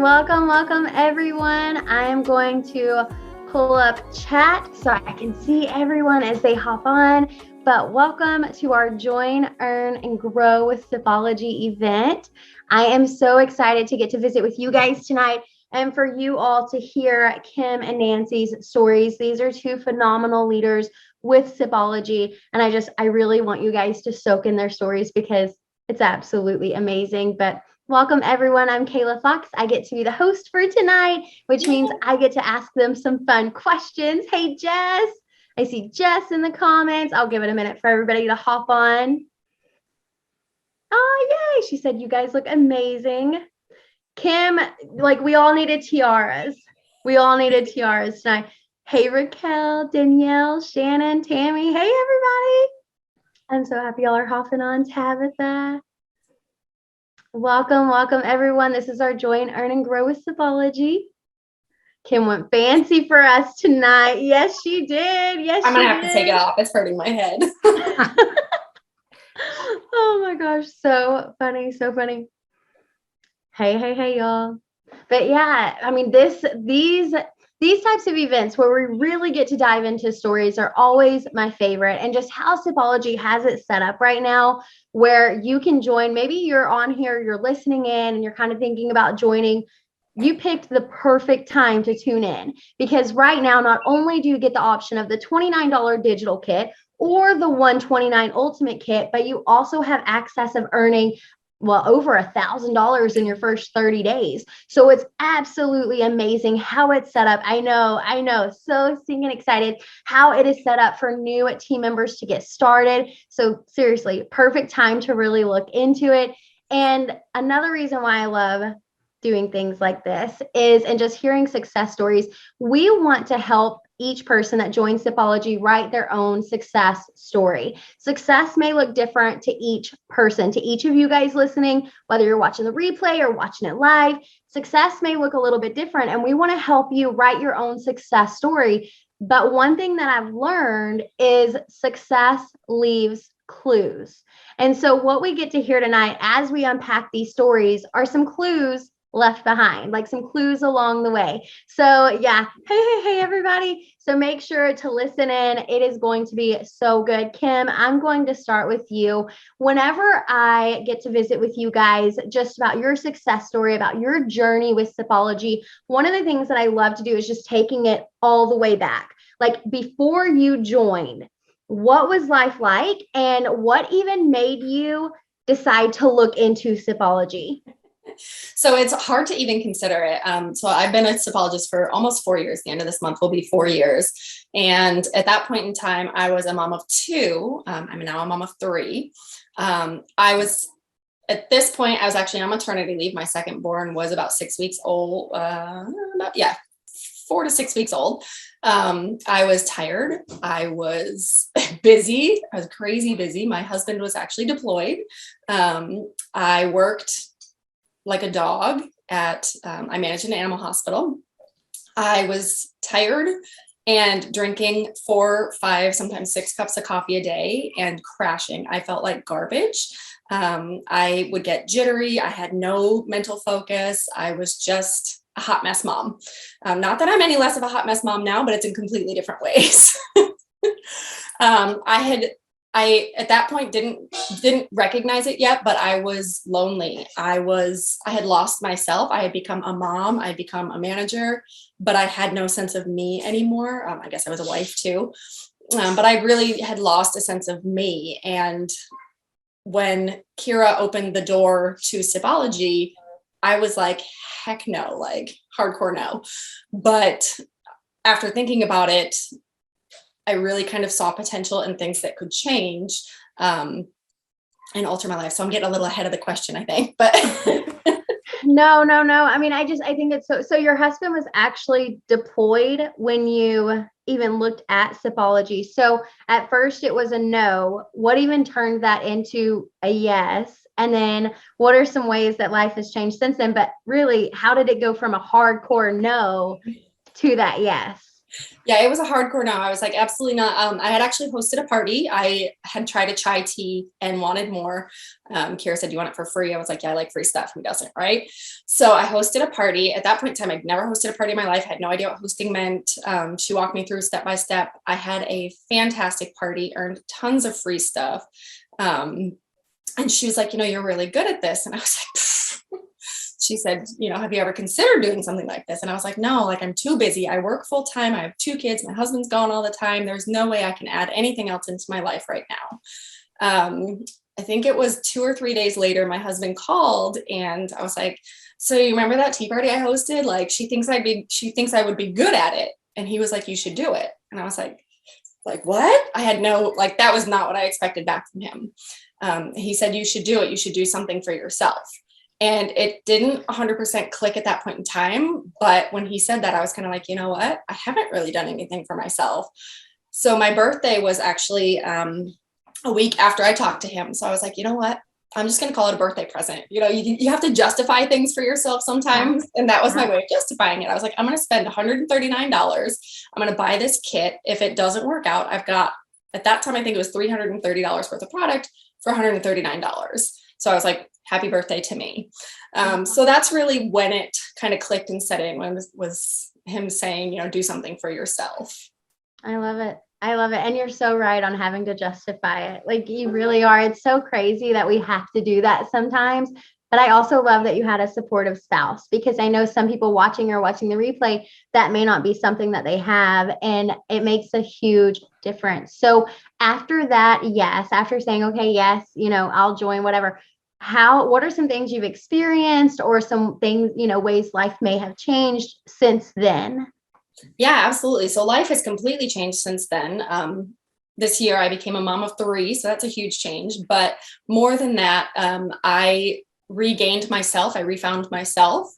Welcome everyone. I am going to pull up chat so I can see everyone as they hop on. But welcome to our Join, Earn, and Grow with Sipology event. I am so excited to get to visit with you guys tonight and for you all to hear Kim and Nancy's stories. These are two phenomenal leaders with Sipology, and I really want you guys to soak in their stories because it's absolutely amazing. But welcome everyone. I'm Kayla Fox. I get to be the host for tonight, which means I get to ask them some fun questions. Hey, Jess. I see Jess in the comments. I'll give it a minute for everybody to hop on. Oh, yay. She said, you guys look amazing. Kim, we all needed tiaras. We all needed tiaras tonight. Hey, Raquel, Danielle, Shannon, Tammy. Hey, everybody. I'm so happy y'all are hopping on. Tabitha. Welcome everyone. This is our Join, Earn, and Grow with Sipology. Kim went fancy for us tonight. Yes, she did. Yes, I'm gonna have to take it off. It's hurting my head. Oh my gosh, so funny, so funny. Hey, y'all. But yeah, I mean, these types of events where we really get to dive into stories are always my favorite. And just how Sipology has it set up right now, where you can join. Maybe you're on here, you're listening in, and you're kind of thinking about joining. You picked the perfect time to tune in, because right now, not only do you get the option of the $29 digital kit or the $129 ultimate kit, but you also have access of earning over $1,000 in your first 30 days. So it's absolutely amazing how it's set up. I know. So stinking excited how it is set up for new team members to get started. So seriously, perfect time to really look into it. And another reason why I love doing things like this and just hearing success stories, we want to help each person that joins Sipology write their own success story. Success may look different to each person, to each of you guys listening, whether you're watching the replay or watching it live. Success may look a little bit different, and we want to help you write your own success story. But one thing that I've learned is success leaves clues. And so what we get to hear tonight as we unpack these stories are some clues left behind, like some clues along the way. So yeah, hey everybody. So make sure to listen in. It is going to be so good. Kim, I'm going to start with you. Whenever I get to visit with you guys just about your success story, about your journey with Sipology, one of the things that I love to do is just taking it all the way back. Like before you joined, what was life like, and what even made you decide to look into Sipology? So it's hard to even consider it. So I've been a Sipologist for almost 4 years. The end of this month will be 4 years. And at that point in time, I was a mom of two. I'm now a mom of three. At this point, I was actually on maternity leave. My second born was about 6 weeks old. 4 to 6 weeks old. I was tired. I was busy. I was crazy busy. My husband was actually deployed. I worked like a dog I managed an animal hospital. I was tired and drinking 4, 5, sometimes 6 cups of coffee a day and crashing. I felt like garbage. I would get jittery. I had no mental focus. I was just a hot mess mom. Not that I'm any less of a hot mess mom now, but it's in completely different ways. I at that point didn't recognize it yet, but I was lonely. I had lost myself. I had become a mom. I had become a manager, but I had no sense of me anymore. I guess I was a wife too. But I really had lost a sense of me. And when Kira opened the door to Sipology, I was like, heck no, like hardcore no. But after thinking about it, I really kind of saw potential in things that could change and alter my life. So I'm getting a little ahead of the question, I think, but No. I mean, I think it's so your husband was actually deployed when you even looked at Sipology. So at first it was a no. What even turned that into a yes? And then what are some ways that life has changed since then? But really, how did it go from a hardcore no to that yes? Yeah, it was a hardcore no. I was like, absolutely not. I had actually hosted a party. I had tried a chai tea and wanted more. Kira said, "Do you want it for free?" I was like, "Yeah, I like free stuff. Who doesn't?" Right. So I hosted a party. At that point in time, I'd never hosted a party in my life. I had no idea what hosting meant. She walked me through step by step. I had a fantastic party, earned tons of free stuff. And she was like, "You're really good at this." And I was like, Pfft. She said, "Have you ever considered doing something like this?" And I was like, "No, like I'm too busy. I work full time. I have 2 kids. My husband's gone all the time. There's no way I can add anything else into my life right now." I think it was 2 or 3 days later, my husband called and I was like, "So you remember that tea party I hosted? Like she thinks I would be good at it." And he was like, "You should do it." And I was like what? I had that was not what I expected back from him. He said, "You should do it. You should do something for yourself." And it didn't 100% click at that point in time. But when he said that, I was kind of like, you know what? I haven't really done anything for myself. So my birthday was actually a week after I talked to him. So I was like, you know what? I'm just going to call it a birthday present. You have to justify things for yourself sometimes. And that was my way of justifying it. I was like, I'm going to spend $139. I'm going to buy this kit. If it doesn't work out, I've got, at that time, I think it was $330 worth of product for $139. So I was like, happy birthday to me. So that's really when it kind of clicked and set in, when was him saying, do something for yourself. I love it. I love it. And you're so right on having to justify it. Like you really are. It's so crazy that we have to do that sometimes. But I also love that you had a supportive spouse, because I know some people watching the replay, that may not be something that they have. And it makes a huge difference. So after that, yes, after saying, okay, yes, I'll join, whatever. What are some things you've experienced, or some things, ways life may have changed since then? Yeah, absolutely. So life has completely changed since then. This year I became a mom of 3, so that's a huge change. But more than that, I regained myself. I refound myself.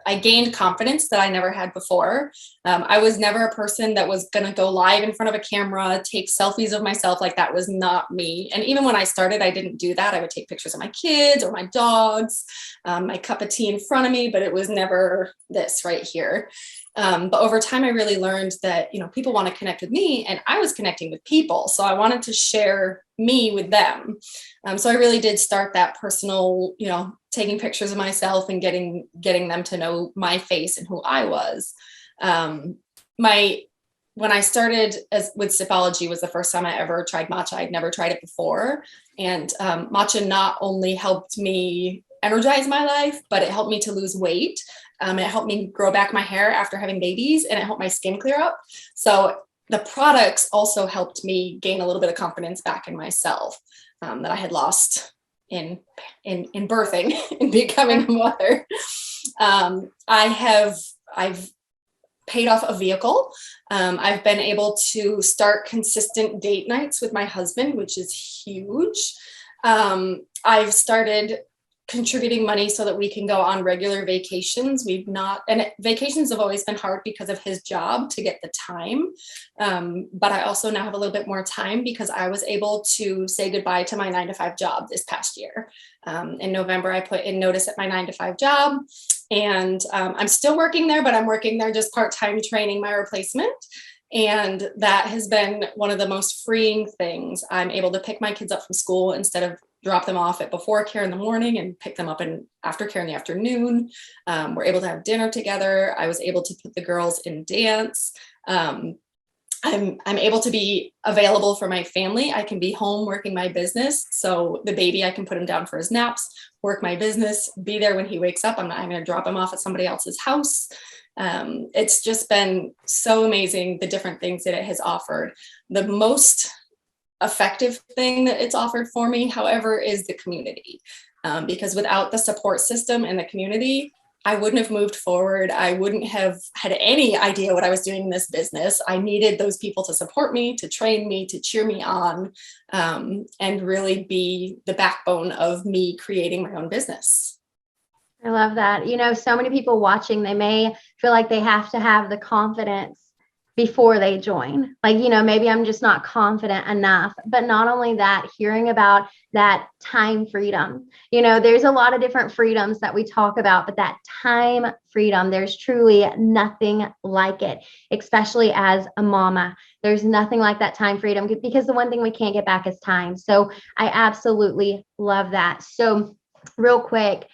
I gained confidence that I never had before. I was never a person that was going to go live in front of a camera, take selfies of myself. Like that was not me. And even when I started, I didn't do that. I would take pictures of my kids or my dogs, my cup of tea in front of me, but it was never this right here. But over time, I really learned that, people want to connect with me, and I was connecting with people. So I wanted to share me with them. So I really did start that personal, taking pictures of myself and getting them to know my face and who I was. When I started with Sipology was the first time I ever tried matcha. I'd never tried it before. And matcha not only helped me energize my life, but it helped me to lose weight. It helped me grow back my hair after having babies, and it helped my skin clear up. So the products also helped me gain a little bit of confidence back in myself that I had lost in birthing and becoming a mother. I've paid off a vehicle. I've been able to start consistent date nights with my husband, which is huge. I've started contributing money so that we can go on regular vacations. Vacations have always been hard because of his job to get the time. But I also now have a little bit more time because I was able to say goodbye to my 9-to-5 job this past year. In November, I put in notice at my 9-to-5 job, and I'm still working there, but I'm working there just part-time training my replacement. And that has been one of the most freeing things. I'm able to pick my kids up from school instead of drop them off at before care in the morning and pick them up in after care in the afternoon. We're able to have dinner together. I was able to put the girls in dance. I'm able to be available for my family. I can be home working my business. So the baby, I can put him down for his naps, work my business, be there when he wakes up. I'm going to drop him off at somebody else's house. It's just been so amazing, the different things that it has offered. The most effective thing that it's offered for me, however, is the community. Because without the support system and the community, I wouldn't have moved forward. I wouldn't have had any idea what I was doing in this business. I needed those people to support me, to train me, to cheer me on, and really be the backbone of me creating my own business. I love that. So many people watching, they may feel like they have to have the confidence before they join. Like, maybe I'm just not confident enough. But not only that, hearing about that time freedom. There's a lot of different freedoms that we talk about, but that time freedom, there's truly nothing like it, especially as a mama. There's nothing like that time freedom, because the one thing we can't get back is time. So I absolutely love that. So real quick,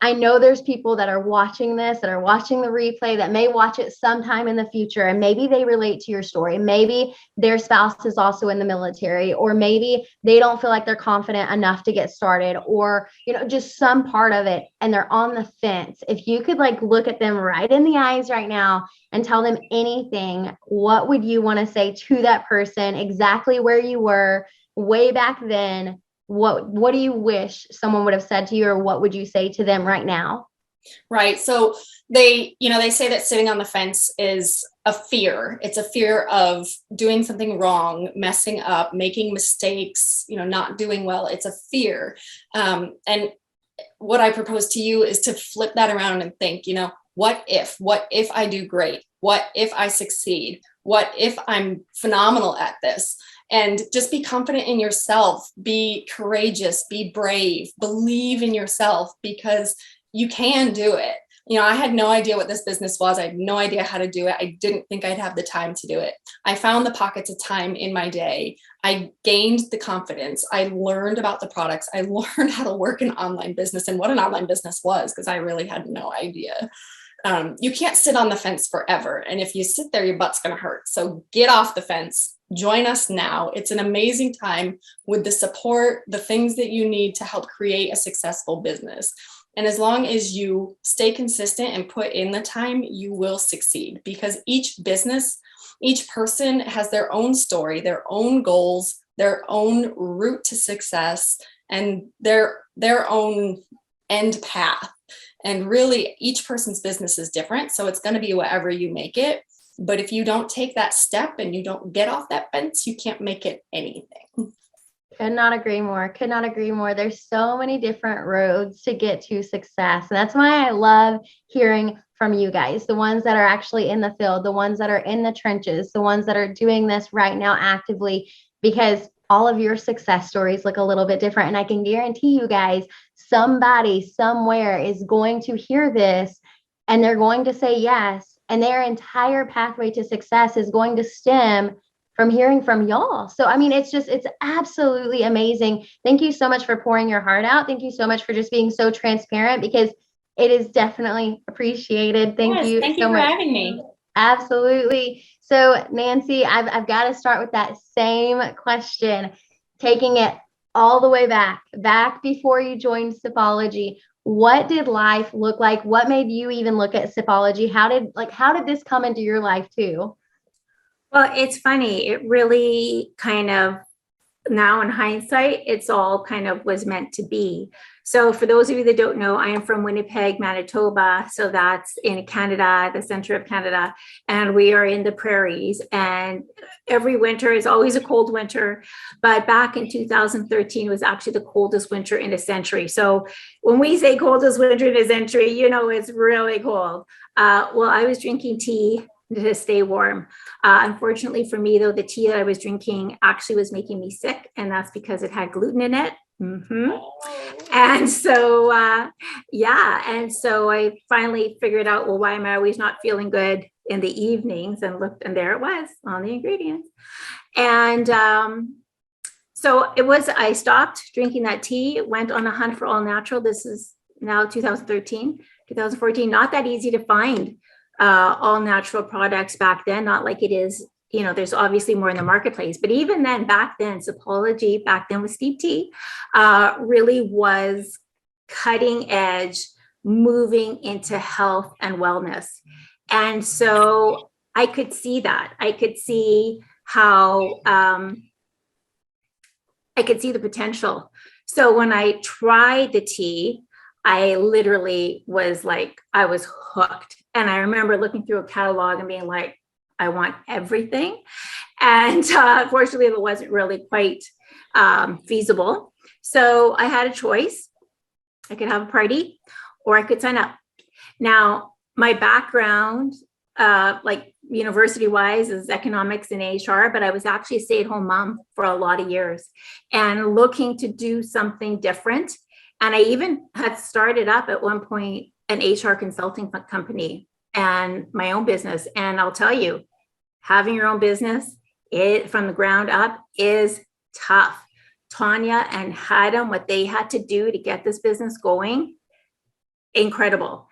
I know there's people that are watching this, that are watching the replay, that may watch it sometime in the future, and maybe they relate to your story. Maybe their spouse is also in the military, or maybe they don't feel like they're confident enough to get started, or, just some part of it, and they're on the fence. If you could look at them right in the eyes right now and tell them anything, what would you want to say to that person exactly where you were way back then? What do you wish someone would have said to you, or what would you say to them right now? Right. So they say that sitting on the fence is a fear. It's a fear of doing something wrong, messing up, making mistakes, not doing well. It's a fear. And what I propose to you is to flip that around and think, what if I do great? What if I succeed? What if I'm phenomenal at this? And just be confident in yourself, be courageous, be brave, believe in yourself, because you can do it. I had no idea what this business was. I had no idea how to do it. I didn't think I'd have the time to do it. I found the pockets of time in my day. I gained the confidence. I learned about the products. I learned how to work an online business and what an online business was, because I really had no idea. You can't sit on the fence forever. And if you sit there, your butt's going to hurt. So get off the fence. Join us now. It's an amazing time with the support, the things that you need to help create a successful business. And as long as you stay consistent and put in the time, you will succeed, because each business, each person has their own story, their own goals, their own route to success, and their own end path. And really, each person's business is different. So it's going to be whatever you make it. But if you don't take that step and you don't get off that fence, you can't make it anything. Could not agree more. Could not agree more. There's so many different roads to get to success. And that's why I love hearing from you guys, the ones that are actually in the field, the ones that are in the trenches, the ones that are doing this right now actively, because all of your success stories look a little bit different. And I can guarantee you guys, somebody somewhere is going to hear this and they're going to say yes. And their entire pathway to success is going to stem from hearing from y'all. So, it's absolutely amazing. Thank you so much for pouring your heart out. Thank you so much for just being so transparent, because it is definitely appreciated. Thank you Thank so you for much. having me. Absolutely. So, Nancy, I've got to start with that same question, taking it all the way back before you joined Sipology. What did life look like? What made you even look at Sipology? How did this come into your life too? Well, it's funny. It really kind of, now in hindsight, it's all kind of was meant to be. So for those of you that don't know, I am from Winnipeg, Manitoba. So that's in Canada, the center of Canada. And we are in the prairies. And every winter is always a cold winter. But back in 2013 was actually the coldest winter in a century. So when we say coldest winter in a century, it's really cold. Well, I was drinking tea to stay warm. Unfortunately for me, though, the tea that I was drinking actually was making me sick, and that's because it had gluten in it. And so, and so I finally figured out, well, why am I always not feeling good in the evenings? And looked, and there it was on the ingredients. And so I stopped drinking that tea, went on a hunt for all natural. This is now 2013, 2014, not that easy to find all natural products back then, not like it is, there's obviously more in the marketplace, but even then, back then, Sipology, back then with steep tea, really was cutting edge, moving into health and wellness. And so I could see that. I could see how, I could see the potential. So when I tried the tea, I literally was like, I was hooked. And I remember looking through a catalog and being like, I want everything. And unfortunately, it wasn't really quite feasible. So I had a choice. I could have a party or I could sign up. Now, my background like university wise is economics and HR, but I was actually a stay-at-home mom for a lot of years and looking to do something different. And I even had started up at one point an HR consulting company and my own business. And I'll tell you, having your own business from the ground up is tough. Tanya and Hadam, what they had to do to get this business going, incredible.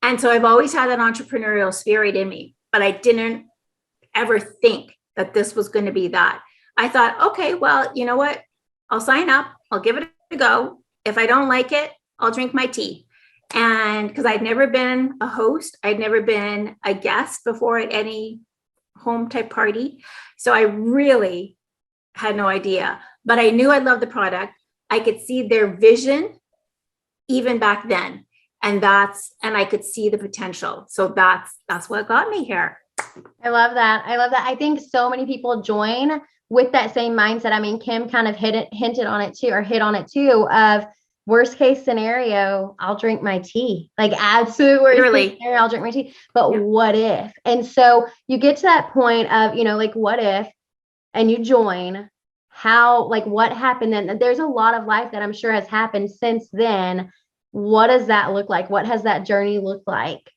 And so I've always had that entrepreneurial spirit in me, but I didn't ever think that this was going to be that. I thought, okay, well, you know what? I'll sign up. I'll give it a go. If I don't like it, I'll drink my tea. And because I'd never been a host, I'd never been a guest before at any home type party. So I really had no idea, but I knew I loved the product. I could see their vision even back then. And I could see the potential. So that's what got me here. I love that. I think so many people join with that same mindset. I mean, Kim kind of hinted on it too, of worst case scenario, I'll drink my tea. Like absolute worst case scenario, I'll drink my tea. But what if? And so you get to that point of, like what if, and you join, how, like what happened then? There's a lot of life that I'm sure has happened since then. What does that look like? What has that journey looked like?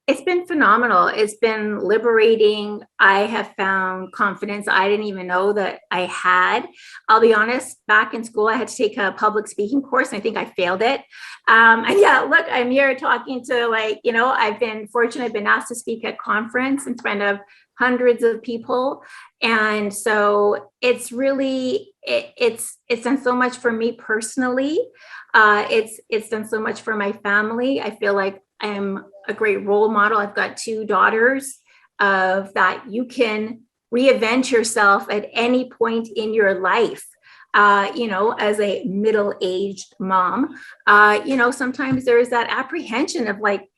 It's been phenomenal. It's been liberating. I have found confidence I didn't even know that I had. I'll be honest, back in school, I had to take a public speaking course. And I think I failed it. And yeah, look, I'm here talking to I've been fortunate. I've been asked to speak at conference in front of hundreds of people. And so it's really, it's done so much for me personally. It's done so much for my family. I feel like I'm a great role model. I've got 2 daughters of that you can reinvent yourself at any point in your life. As a middle-aged mom, sometimes there's that apprehension of like,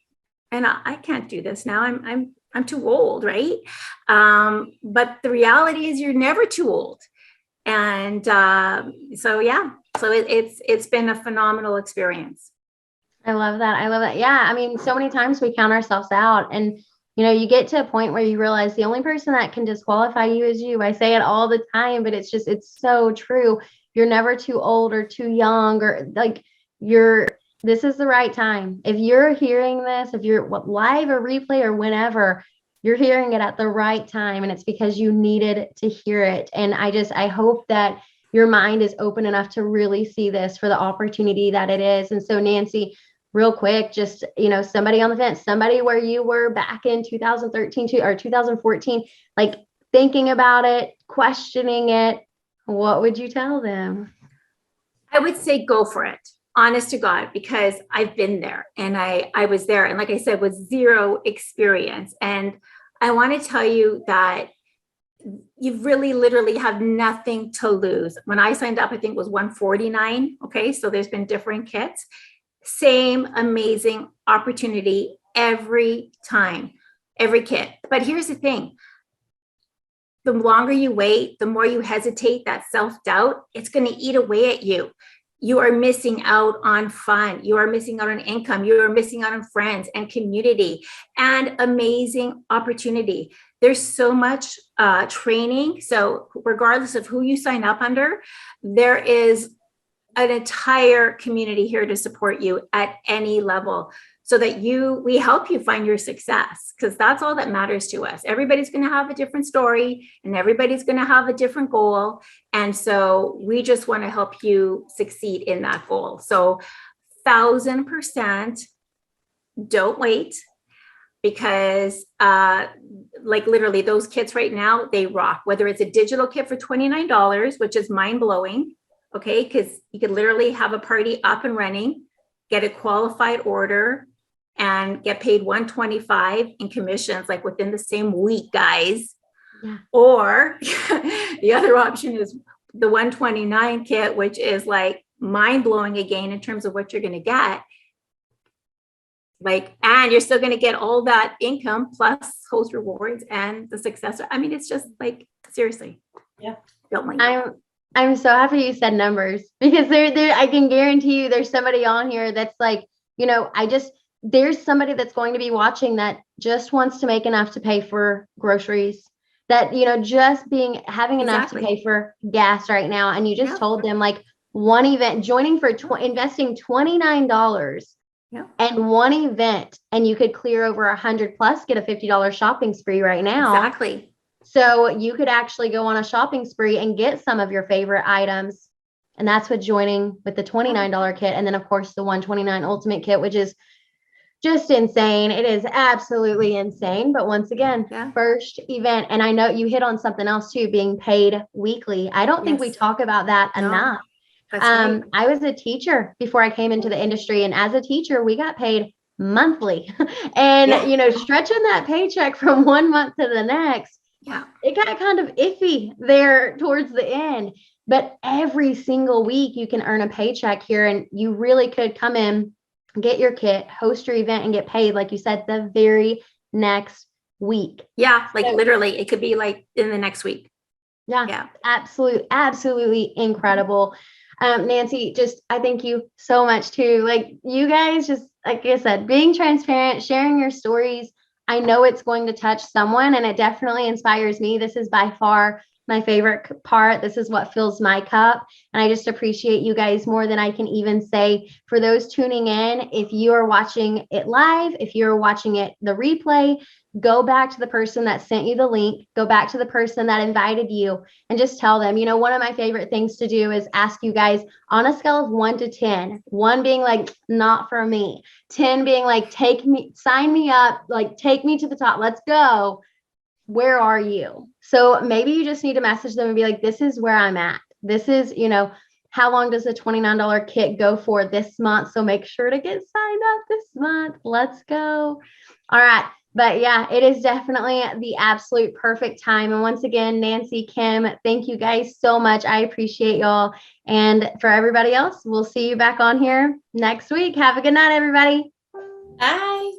and I can't do this now. I'm too old, right? But the reality is you're never too old. And so it's been a phenomenal experience. I love that. Yeah. I mean, so many times we count ourselves out and, you get to a point where you realize the only person that can disqualify you is you. I say it all the time, but it's so true. You're never too old or too young or like this is the right time. If you're hearing this, if you're live or replay or whenever, you're hearing it at the right time. And it's because you needed to hear it. And I hope that your mind is open enough to really see this for the opportunity that it is. And so Nancy, real quick, just, somebody on the fence, somebody where you were back in 2013 or 2014, like thinking about it, questioning it, what would you tell them? I would say go for it. Honest to God, because I've been there and I was there. And like I said, with zero experience. And I want to tell you that you really literally have nothing to lose. When I signed up, I think it was $149. Okay. So there's been different kits, same amazing opportunity every time, every kit. But here's the thing. The longer you wait, the more you hesitate, that self-doubt, it's going to eat away at you. You are missing out on fun. You are missing out on income. You are missing out on friends and community and amazing opportunity. There's so much training. So regardless of who you sign up under, there is an entire community here to support you at any level so that we help you find your success, because that's all that matters to us. Everybody's going to have a different story and everybody's going to have a different goal. And so we just want to help you succeed in that goal. So 1,000% don't wait, because like literally those kits right now, they rock. Whether it's a digital kit for $29, which is mind blowing. Okay. Because you could literally have a party up and running, get a qualified order, and get paid $125 in commissions, like within the same week, guys. Yeah. Or the other option is the $129 kit, which is like mind blowing again in terms of what you're going to get. Like, and you're still going to get all that income plus host rewards and the success. I mean, it's just like, seriously. Yeah. Don't like I'm so happy you said numbers, because there I can guarantee you there's somebody on here that's like, there's somebody that's going to be watching that just wants to make enough to pay for groceries, that, just having enough to Exactly. pay for gas right now. And you just Yep. told them like one event, joining for investing $29 Yep. and one event, and you could clear over 100 plus, get a $50 shopping spree right now. Exactly. So you could actually go on a shopping spree and get some of your favorite items. And that's what joining with the $29 kit. And then of course the $129 ultimate kit, which is just insane. It is absolutely insane. But once again, Yeah. first event. And I know you hit on something else too, being paid weekly. I don't think we Yes. talk about that No, enough. that's right. I was a teacher before I came into the industry. And as a teacher, we got paid monthly. And, Yeah. stretching that paycheck from one month to the next, Yeah. it got kind of iffy there towards the end. But every single week you can earn a paycheck here, and you really could come in, get your kit, host your event, and get paid, like you said, the very next week. Yeah. Like So, literally, it could be like in the next week. yeah, Yeah. absolutely incredible. Nancy, just I thank you so much too. Like, you guys, just like I said, being transparent, sharing your stories. I know it's going to touch someone, and it definitely inspires me. This is by far my favorite part. This is what fills my cup. And I just appreciate you guys more than I can even say. For those tuning in, if you are watching it live, if you're watching it the replay, go back to the person that sent you the link, go back to the person that invited you, and just tell them. One of my favorite things to do is ask you guys on a scale of 1 to 10, 1 being like, not for me, 10 being like, take me, sign me up, like, take me to the top, let's go. Where are you? So maybe you just need to message them and be like, this is where I'm at. This is, how long does the $29 kit go for this month? So make sure to get signed up this month. Let's go. All right. But yeah, it is definitely the absolute perfect time. And once again, Nancy, Kim, thank you guys so much. I appreciate y'all. And for everybody else, we'll see you back on here next week. Have a good night, everybody. Bye.